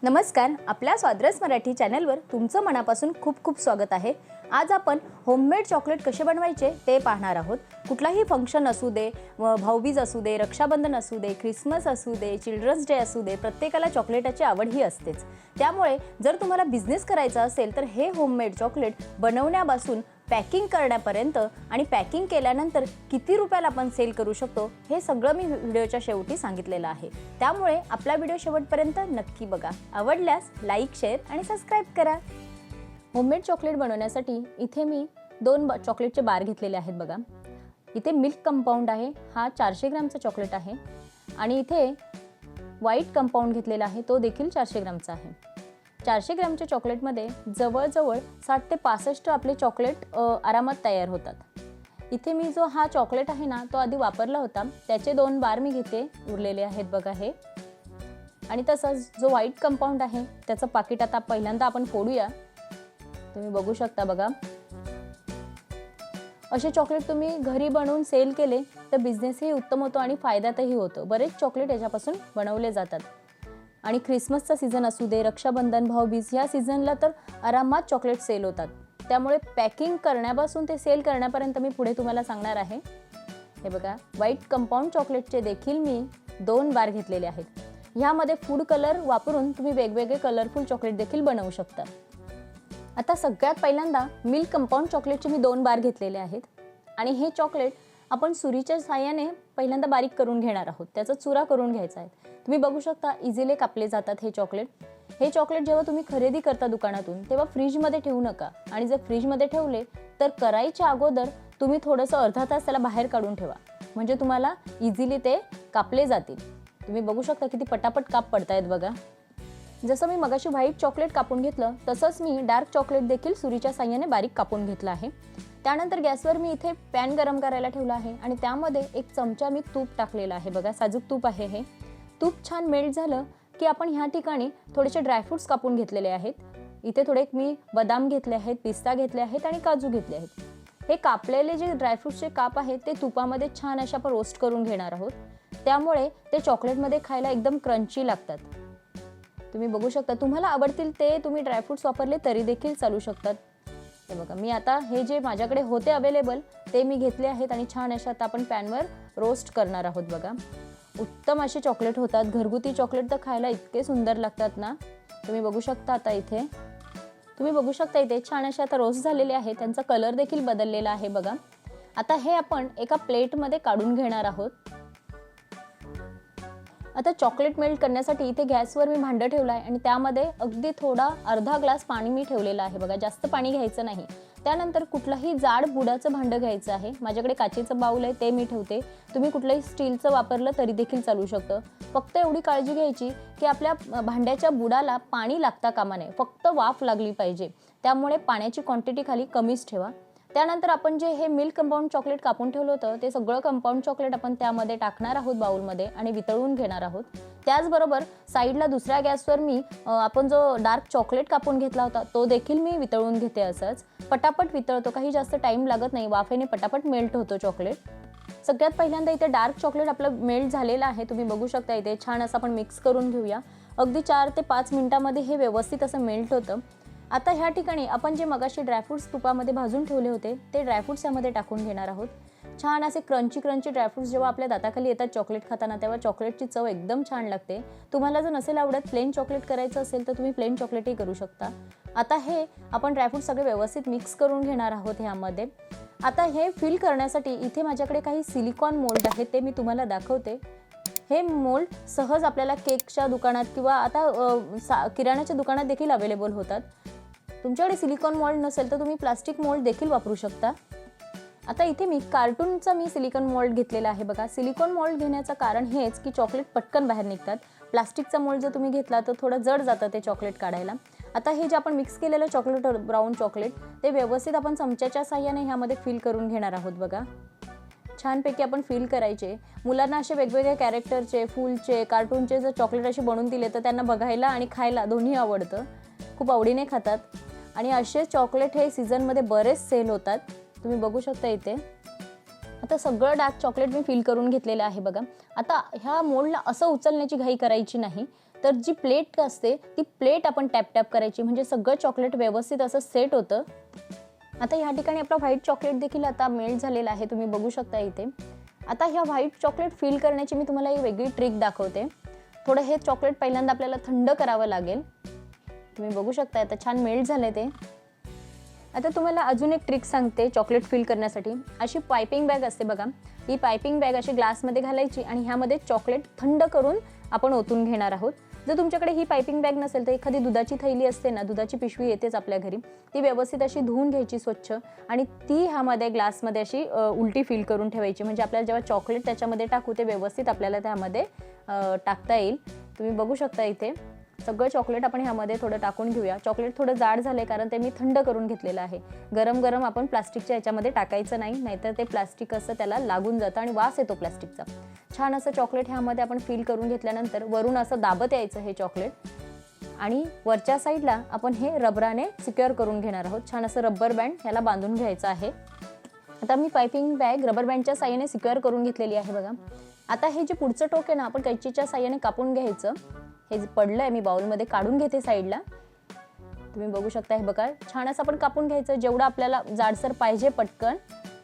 नमस्कार, आपल्या स्वाद्रस मराठी चॅनलवर तुमचं मनापासून खूप खूप स्वागत आहे। आज आपण होममेड चॉकलेट कसे बनवायचे ते पाहणार आहोत। कुठलाही फंक्शन असू दे, भाऊबीज असू दे, रक्षाबंधन असू दे, ख्रिसमस असू दे, चिल्ड्रन्स डे असू दे, प्रत्येकाला चॉकलेटाची आवड ही असतेच। त्यामुळे जर तुम्हाला बिझनेस करायचा असेल तर हे होममेड चॉकलेट बनवण्यापासून पॅकिंग करण्यापर्यंत आणि पॅकिंग केल्यानंतर किती रुपयाला आपण सेल करू शकतो हे सगळं मी व्हिडिओच्या शेवटी सांगितलेलं आहे। त्यामुळे आपला व्हिडिओ शेवटपर्यंत नक्की बघा। आवडल्यास लाईक, शेअर आणि सबस्क्राइब करा। होममेड चॉकलेट बनवण्यासाठी इथे मी 2 चॉकलेटचे बार घेतलेले आहेत बघा। इथे मिल्क कंपाऊंड आहे, हा 400 ग्रॅमचा चॉकलेट आहे आणि इथे व्हाईट कंपाऊंड घेतलेला आहे, तो देखील 400 ग्रॅमचा आहे। 400 ग्रॅमच्या चॉकलेटमध्ये जवळजवळ 60 ते 65 आपले चॉकलेट आरामात तयार होतात। इथे मी जो हा चॉकलेट आहे ना तो आधी वापरला होता, त्याचे 2 बार मी घेते, उरलेले आहेत बघा हे। आणि तसंच जो व्हाईट कंपाऊंड आहे त्याचं पाकिट आता पहिल्यांदा आपण फोडूया। तुम्ही बघू शकता बघा, असे चॉकलेट तुम्ही घरी बनवून सेल केले तर बिझनेसही उत्तम होतो आणि फायद्यातही होतो। बरेच चॉकलेट याच्यापासून बनवले जातात आणि ख्रिसमसचा सीझन असू दे, रक्षाबंधन, भाऊबीज या सीझनला तर आरामात चॉकलेट सेल होतात। त्यामुळे पॅकिंग करण्यापासून ते सेल करण्यापर्यंत मी पुढे तुम्हाला सांगणार आहे। हे बघा, व्हाईट कंपाऊंड चॉकलेटचे देखील मी 2 बार घेतलेले आहेत। यामध्ये फूड कलर वापरून तुम्ही वेगवेगळे कलरफुल चॉकलेट देखील बनवू शकता। आता सगळ्यात पहिल्यांदा मिल्क कंपाऊंड चॉकलेटचे मी 2 बार घेतलेले आहेत आणि हे चॉकलेट आपण सुरीच्या साहाय्याने पहिल्यांदा बारीक करून घेणार आहोत। त्याचा चुरा करून घ्यायचा आहे। तुम्ही बघू शकता इझिली कापले जातात हे चॉकलेट। हे चॉकलेट जेव्हा तुम्ही खरेदी करता दुकानातून तेव्हा फ्रीजमध्ये ठेवू नका आणि जर फ्रीजमध्ये ठेवले तर करायच्या अगोदर तुम्ही थोडंसं अर्धा तास त्याला बाहेर काढून ठेवा, म्हणजे तुम्हाला इझिली ते कापले जातील। तुम्ही बघू शकता किती पटापट काप पडतायत बघा। जसं मी मगाशी व्हाईट चॉकलेट कापून घेतलं तसंच मी डार्क चॉकलेट देखील सुरीच्या साहाय्याने बारीक कापून घेतलं आहे। त्यानंतर गॅसवर मी इथे पॅन गरम करायला ठेवला आहे आणि त्यामध्ये 1 चमचा मी तूप टाकलेला आहे बघा। साजूक तूप आहे हे। तूप छान मेल्ट झालं की आपण ह्या ठिकाणी थोडेसे ड्रायफ्रुट्स कापून घेतलेले आहेत। इथे थोडे मी बदाम घेतले आहेत, पिस्ता घेतले आहेत आणि काजू घेतले आहेत। हे कापलेले जे ड्रायफ्रुट्सचे काप आहेत ते तुपामध्ये छान अशा आपण रोस्ट करून घेणार आहोत। त्यामुळे ते चॉकलेटमध्ये खायला एकदम क्रंची लागतात। तुम्ही बघू शकता, तुम्हाला आवडतील ते तुम्ही ड्रायफ्रुट्स वापरले तरी देखील चालू शकतात। हे बघा, मी आता हे जे माझ्याकडे होते अवेलेबल ते मी घेतले आहेत आणि छान अशा आता आपण पॅनवर रोस्ट करणार आहोत बघा। उत्तम असे चॉकलेट होतात। घरगुती चॉकलेट तर खायला इतके सुंदर लागतात ना। तुम्ही बघू शकता आता इथे छान असे आता रोस्ट झालेले आहे। त्यांचा कलर देखील बदललेला आहे बघा। आता हे आपण एका प्लेटमध्ये काढून घेणार आहोत। आता चॉकलेट मेल्ट करण्यासाठी इथे गॅसवर मी भांडं ठेवलं आहे आणि त्यामध्ये अगदी थोडा अर्धा ग्लास पाणी मी ठेवलेलं आहे बघा। जास्त पाणी घ्यायचं नाही। त्यानंतर कुठलंही जाड बुडाचं भांडं घ्यायचं आहे। माझ्याकडे काचेचं बाउल आहे ते मी ठेवते। तुम्ही कुठलंही स्टीलचं वापरलं तरी देखील चालू शकतं। फक्त एवढी काळजी घ्यायची की आपल्या भांड्याच्या बुडाला पाणी लागता कामा नये, फक्त वाफ लागली पाहिजे। त्यामुळे पाण्याची क्वांटिटी खाली कमीच ठेवा। त्यानंतर आपण जे हे मिल्क कंपाऊंड चॉकलेट कापून ठेवलं होतं ते सगळं कंपाऊंड चॉकलेट आपण त्यामध्ये टाकणार आहोत बाउलमध्ये आणि वितळून घेणार आहोत। त्याचबरोबर साईडला दुसऱ्या गॅसवर मी आपण जो डार्क चॉकलेट कापून घेतला होता तो देखील मी वितळून घेते। असंच पटापट वितळतो, काही जास्त टाइम लागत नाही, वाफेने पटापट मेल्ट होतो चॉकलेट। सगळ्यात पहिल्यांदा इथे डार्क चॉकलेट आपलं मेल्ट झालेलं आहे। तुम्ही बघू शकता इथे छान असं आपण मिक्स करून घेऊया। अगदी 4 ते 5 मिनिटांमध्ये हे व्यवस्थित असं मेल्ट होतं। आता ह्या ठिकाणी आपण जे मगाशी ड्रायफ्रुट्स तुपामध्ये भाजून ठेवले होते ते ड्रायफ्रुट्स यामध्ये टाकून घेणार आहोत। छान असे क्रंची ड्रायफ्रुट्स जेव्हा आपल्या दाताखाली येतात चॉकलेट खाताना तेव्हा चॉकलेटची चव एकदम छान लागते। तुम्हाला जर नसेल आवडत प्लेन चॉकलेट करायचं असेल तर तुम्ही प्लेन चॉकलेटही करू शकता। आता हे आपण ड्रायफ्रुट्स सगळे व्यवस्थित मिक्स करून घेणार आहोत ह्यामध्ये। आता हे फिल करण्यासाठी इथे माझ्याकडे काही सिलिकॉन मोल्ड आहेत, ते मी तुम्हाला दाखवते। हे मोल्ड सहज आपल्याला केकच्या दुकानात किंवा आता किराण्याच्या दुकानात देखील अवेलेबल होतात। तुमच्याकडे सिलिकॉन मोल्ड नसेल तर तुम्ही प्लास्टिक मोल्ड देखील वापरू शकता। आता इथे मी कार्टूनचा सिलिकॉन मोल्ड घेतलेला आहे बघा। सिलिकॉन मोल्ड घेण्याचं कारण हेच की चॉकलेट पटकन बाहेर निघतात। प्लास्टिकचा मोल्ड जर तुम्ही घेतला तर थोडं जड जातं ते चॉकलेट काढायला। आता हे जे आपण मिक्स केलेलं चॉकलेट, ब्राऊन चॉकलेट, ते व्यवस्थित आपण चमच्याच्या साहाय्याने ह्यामध्ये फिल करून घेणार आहोत बघा। छानपैकी आपण फिल करायचे। मुलांना असे वेगवेगळे कॅरेक्टरचे, फुलचे, कार्टूनचे जर चॉकलेट असे बनवून दिले तर त्यांना बघायला आणि खायला दोन्ही आवडतं, खूप आवडीने खातात आणि असे चॉकलेट हे सीझनमध्ये बरेच सेल होतात। तुम्ही बघू शकता इथे आता सगळं डार्क चॉकलेट मी फिल करून घेतलेलं आहे बघा। आता ह्या मोल्डला असं उचलण्याची घाई करायची नाही, तर जी प्लेट असते ती प्लेट आपण टॅप टॅप करायची, म्हणजे सगळं चॉकलेट व्यवस्थित असं सेट होतं. आता ह्या ठिकाणी आपला व्हाईट चॉकलेट देखील आता मेल्ट झालेला आहे, तुम्ही बघू शकता इथे. आता ह्या व्हाईट चॉकलेट फील करण्याची मी तुम्हाला एक वेगळी ट्रिक दाखवते. थोडं हे चॉकलेट पहिल्यांदा आपल्याला थंड करावं लागेल. तुम्ही बघू शकता आता छान मेल्ट झाले ते. आता तुम्हाला अजून एक ट्रिक सांगते चॉकलेट फील करण्यासाठी. अशी पायपिंग बॅग असते बघा, ही पायपिंग बॅग अशी ग्लासमध्ये घालायची आणि ह्यामध्ये चॉकलेट थंड करून आपण ओतून घेणार आहोत. जर तुमच्याकडे ही पायपिंग बॅग नसेल तर एखादी दुधाची थैली असते ना, दुधाची पिशवी येतेच आपल्या घरी, ती व्यवस्थित अशी धुवून घ्यायची स्वच्छ आणि ती ह्यामध्ये ग्लासमध्ये अशी उलटी फील करून ठेवायची, म्हणजे आपल्याला जेव्हा चॉकलेट त्याच्यामध्ये टाकू ते व्यवस्थित आपल्याला त्यामध्ये टाकता येईल. तुम्ही बघू शकता इथे सगळं चॉकलेट आपण ह्यामध्ये थोडं टाकून घेऊया. चॉकलेट थोडं जाड झालंय कारण ते मी थंड करून घेतलेलं आहे. गरम गरम आपण प्लास्टिकच्या ह्याच्यामध्ये टाकायचं नाही, नाहीतर ते प्लास्टिक असं त्याला लागून जातं आणि वास येतो प्लास्टिकचा. छान असं चॉकलेट ह्यामध्ये आपण फील करून घेतल्यानंतर वरून असं दाबत यायचं हे चॉकलेट आणि वरच्या साईडला आपण हे रबराने सिक्युअर करून घेणार आहोत. छान असं रबर बँड ह्याला बांधून घ्यायचं आहे. आता मी पायपिंग बॅग रबर बँडच्या साह्याने सिक्युअर करून घेतलेली आहे बघा. आता हे जे पुढचं टोक आहे ना, आपण कैचीच्या साह्याने कापून घ्यायचं. हे जे पडलं आहे मी बाउलमध्ये काढून घेते साईडला. तुम्ही बघू शकता हे बघा छान असं आपण कापून घ्यायचं. जेवढं आपल्याला जाडसर पाहिजे पटकन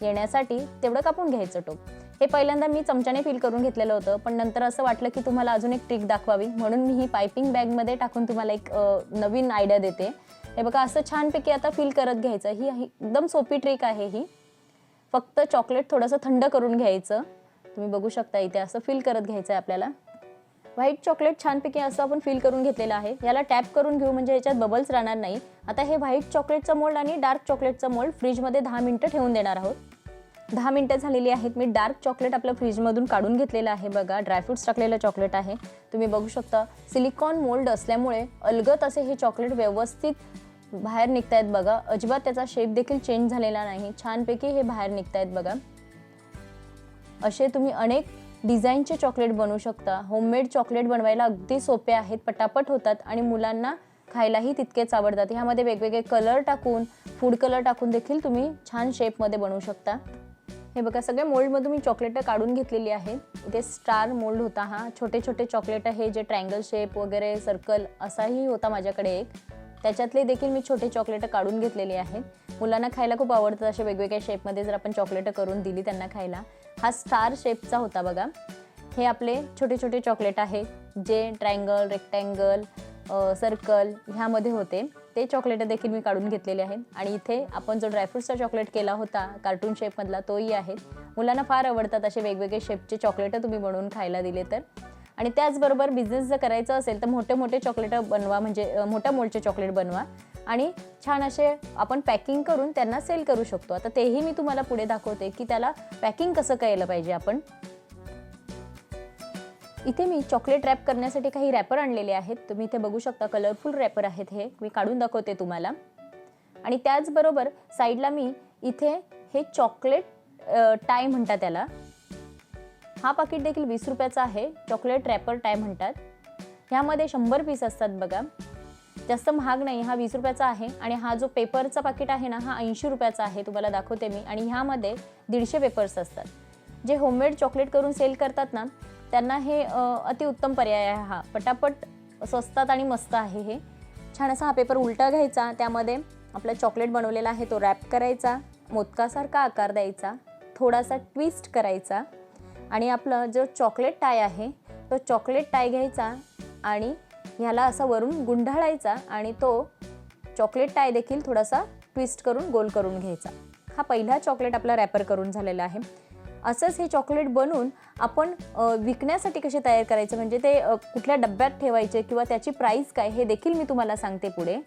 येण्यासाठी तेवढं कापून घ्यायचं टोक. हे पहिल्यांदा मी चमच्याने फील करून घेतलेलं होतं, पण नंतर असं वाटलं की तुम्हाला अजून एक ट्रिक दाखवावी, म्हणून मी ही पायपिंग बॅगमध्ये टाकून तुम्हाला एक नवीन आयडिया देते. हे बघा असं छानपैकी आता फील करत घ्यायचं. ही एकदम सोपी ट्रिक आहे ही. फक्त चॉकलेट थोडंसं थंड करून घ्यायचं. तुम्ही बघू शकता इथे असं फील करत घ्यायचं आहे आपल्याला. व्हाईट चॉकलेट छानपैकी असं आपण फील करून घेतलेलं आहे. याला टॅप करून घेऊ म्हणजे याच्यात बबल्स राहणार नाही. आता हे व्हाईट चॉकलेटचं मोल्ड आणि डार्क चॉकलेटचं मोल्ड फ्रीजमध्ये 10 मिनिटं ठेवून देणार आहोत. 10 मिनिटं झालेली आहेत. मी डार्क चॉकलेट आपलं फ्रीजमधून काढून घेतलेलं आहे बघा. ड्रायफ्रुट्स टाकलेलं चॉकलेट आहे. तुम्ही बघू शकता सिलिकॉन मोल्ड असल्यामुळे अलगद असे हे चॉकलेट व्यवस्थित बाहेर निघतायत बघा. अजिबात त्याचा शेप देखील चेंज झालेला नाही. छानपैकी हे बाहेर निघतायत बघा. असे तुम्ही अनेक डिझाईनचे चॉकलेट बनवू शकता. होममेड चॉकलेट बनवायला अगदी सोपे आहेत, पटापट होतात आणि मुलांना खायलाही तितकेच आवडतात. ह्यामध्ये वेगवेगळे कलर टाकून, फूड कलर टाकून देखील तुम्ही छान शेपमध्ये बनवू शकता. हे बघा सगळे मोल्डमधून मी चॉकलेट काढून घेतलेली आहे. इथे स्टार मोल्ड होता हा. छोटे छोटे चॉकलेट आहे जे ट्रायंगल शेप वगैरे सर्कल असाही होता माझ्याकडे एक. त्याच्यातले देखील मी छोटे चॉकलेट काढून घेतलेले आहेत. मुलांना खायला खूप आवडतं असे वेगवेगळ्या शेपमध्ये जर आपण चॉकलेट करून दिली त्यांना खायला. हा स्टार शेपचा होता बघा. हे आपले छोटे छोटे चॉकलेट आहे जे ट्रायंगल, रेक्टँगल, सर्कल ह्यामध्ये होते. ते चॉकलेट देखील मी काढून घेतलेले आहेत. आणि इथे आपण जो ड्रायफ्रुट्सचा चॉकलेट केला होता कार्टून शेपमधला तोही आहे. मुलांना फार आवडतात असे वेगवेगळे शेपचे चॉकलेट तुम्ही बनवून खायला दिले तर. आणि त्याचबरोबर बिझनेस जर करायचा असेल तर मोठे मोठे चॉकलेट बनवा, म्हणजे मोठ्या मोल्डचे चॉकलेट बनवा आणि छान असे आपण पॅकिंग करून त्यांना सेल करू शकतो. आता तेही मी तुम्हाला पुढे दाखवते की त्याला पॅकिंग कसं केलं पाहिजे आपण. इथे मी चॉकलेट रॅप करण्यासाठी काही रॅपर आणलेले आहेत. तुम्ही इथे बघू शकता कलरफुल रॅपर आहेत. हे मी काढून दाखवते तुम्हाला. आणि त्याचबरोबर साईडला मी इथे हे चॉकलेट टाय म्हणतात त्याला. हा पाकिट देखील 20 रुपयाचा आहे. चॉकलेट रॅपर टाय म्हणतात. ह्यामध्ये 100 पीस असतात बघा. जास्त महाग नाही. हा 20 रुपयाचा आहे. आणि हा जो पेपरचा पाकिट आहे ना, हा 80 रुपयाचा आहे. तुम्हाला दाखवते मी. आणि ह्यामध्ये 150 पेपर्स असतात. जे होममेड चॉकलेट करून सेल करतात ना, त्यांना हे अतिउत्तम पर्याय आहे हा. पटापट स्वस्तात आणि मस्त आहे हे. छान असा हा पेपर उलटा घ्यायचा, त्यामध्ये आपला चॉकलेट बनवलेला आहे तो रॅप करायचा, मोदकासारखा आकार द्यायचा, थोडासा ट्विस्ट करायचा आणि आपलं जो चॉकलेट टाय आहे तो चॉकलेट टाय घ्यायचा आणि ह्याला असा वरून गुंडाळायचा आणि तो चॉकलेट टाय देखील थोडासा ट्विस्ट करून गोल करून घ्यायचा. हा पहिला चॉकलेट आपला रॅपर करून झालेला आहे. असंच हे चॉकलेट बनवून आपण विकण्यासाठी कसे तयार करायचे, म्हणजे ते कुठल्या डब्यात ठेवायचे किंवा त्याची प्राईस काय हे देखील मी तुम्हाला सांगते पुढे.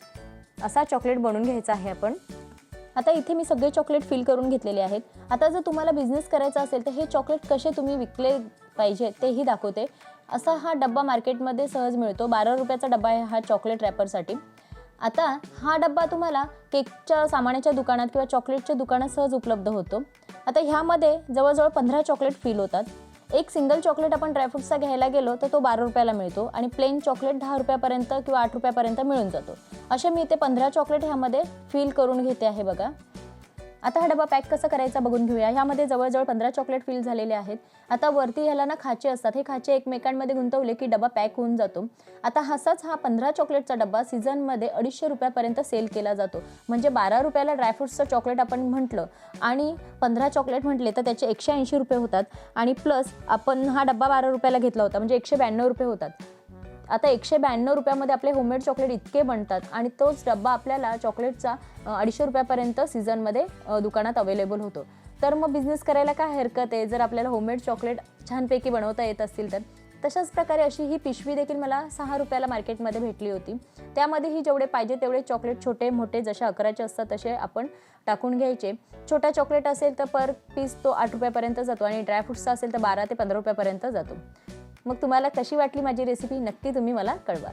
असा चॉकलेट बनवून घ्यायचा आहे आपण. आता इथे मी सगळे चॉकलेट फिल करून घेतलेले आहेत. आता जर तुम्हाला बिझनेस करायचा असेल तर हे चॉकलेट कसे तुम्ही विकले पाहिजे तेही दाखवते. असा हा डब्बा मार्केटमध्ये सहज मिळतो. 12 रुपयाचा डब्बा आहे हा चॉकलेट रॅपरसाठी. आता हा डब्बा तुम्हाला केकच्या सामानाच्या दुकानात किंवा चॉकलेटच्या दुकानात सहज उपलब्ध होतो. आता ह्यामध्ये जवळजवळ 15 चॉकलेट फिल होतात. एक सिंगल चॉकलेट आपण ड्रायफ्रुट्सचा घ्यायला गेलो तर तो 12 रुपयाला मिळतो आणि प्लेन चॉकलेट 10 रुपयापर्यंत किंवा 8 रुपयापर्यंत मिळून जातो. असे मी ते 15 चॉकलेट ह्यामध्ये फिल करून घेते आहे बघा. आता हा डबा पॅक कसा करायचा बघून घेऊया. ह्यामध्ये जवळजवळ 15 चॉकलेट फिल झालेले आहेत. आता वरती ह्याला ना खाचे असतात, हे खाचे एकमेकांमध्ये गुंतवले की डबा पॅक होऊन जातो. आता असाच हा 15 चॉकलेटचा डबा सीझनमध्ये 250 रुपयापर्यंत सेल केला जातो. म्हणजे 12 रुपयाला ड्रायफ्रुट्सचं चॉकलेट आपण म्हटलं आणि 15 चॉकलेट म्हटले तर त्याचे 180 रुपये होतात आणि प्लस आपण हा डबा 12 रुपयाला घेतला होता म्हणजे 192 रुपये होतात. आता 192 रुपयामध्ये आपले होममेड चॉकलेट इतके बनतात आणि तोच डब्बा आपल्याला चॉकलेटचा 250 रुपयापर्यंत सीझनमध्ये दुकानात अवेलेबल होतो. तर मग बिझनेस करायला काय हरकत आहे जर आपल्याला होममेड चॉकलेट छानपैकी बनवता येत असतील तर. तशाच प्रकारे अशी ही पिशवी देखील मला 6 रुपयाला मार्केटमध्ये भेटली होती. त्यामध्येही जेवढे पाहिजे तेवढे चॉकलेट छोटे मोठे जसे आकाराचे असतात तसे आपण टाकून घ्यायचे. छोटा चॉकलेट असेल तर पर पीस तो 8 रुपयापर्यंत जातो आणि ड्रायफ्रुट्सचा असेल तर 12 ते 15 रुपयापर्यंत जातो. मग तुम्हाला कशी वाटली माझी रेसिपी नक्की तुम्ही मला कळवा.